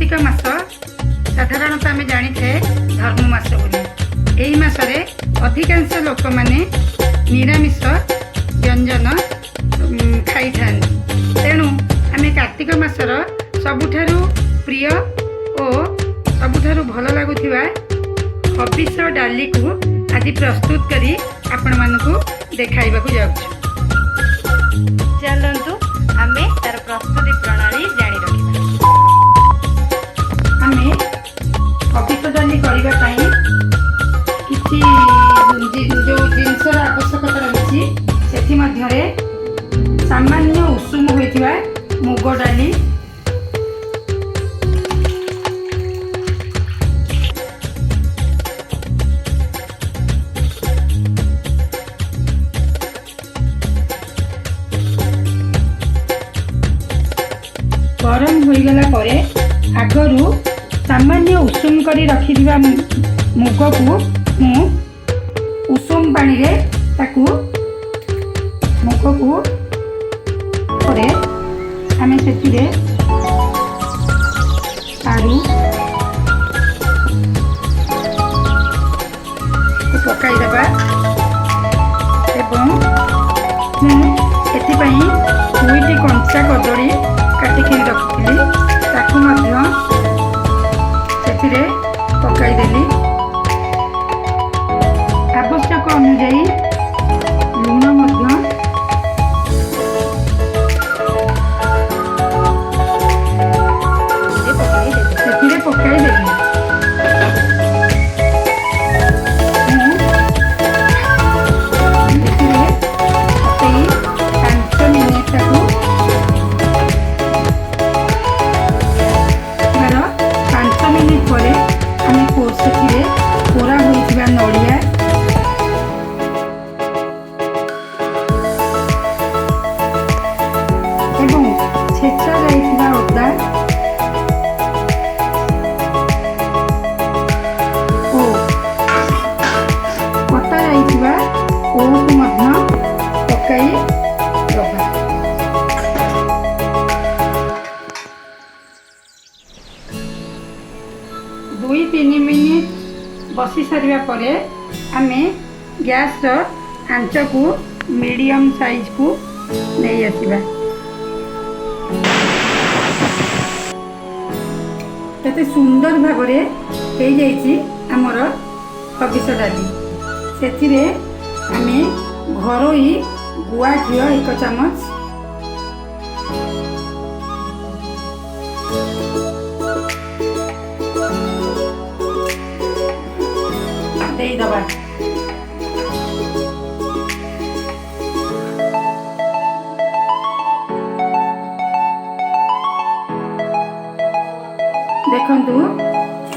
कार्तिक मास साधारणतः आम जानी थे धर्म मास बोली। यही मासरे अधिकांश लोक माने निरामिष व्यंजन खाई था। तेणु आम कार्तिक मासर सबुठारु प्रिय और सबुठारु भल लगुथिबा हबिष डाली को आज प्रस्तुत करी आपण मानकु देखाइबाकु जाउछु। चलंतु आमे तार प्रस्तुति प्रणाली जानी रखिबा। आमे हबिष डाली करिबा पई किछि जो जिनसर आवश्यकता रहिछि सेथि मध्यरे सामान्य उषुम होइथिबा मुग डाली, गरम होईगला परे आगरू सामान्य उषुम करी रखिथिबा मुग को मु उषुम पानी रे ताकू मुग को परे आमे सेतिरे आलू पकाई देबा एवं मु एथिपई दुईटी कंचा कदली काटिकी रखिली ताकू मध्य सेतिरे पकाई देली। आवश्यक अनुसार लुण मध्य सेतिरे पकाई देली। पोरा होइथिबा नड़िया एवं छेचा जाइथिबा अदा ओ कटा जाइथिबा ओको मध्य पकाई दबा। दुई तीन मिनिट बसी सारिबा परे आमे गैस आंच को मीडियम साइज को नहीं आसिबा। केते सुंदर भाबरे हे जाइछि हमर हबिष डाली। सेथिरे आमे घरोई गुआ घिओ 1 चामच, देई दबा। देखंतु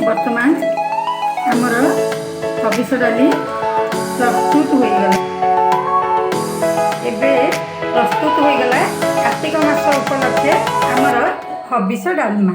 वर्तमान हमर हबिष डाली प्रस्तुत हो गला। एबे प्रस्तुत हो गला कार्तिक मास उपलक्षे हमर हबिष डालमा।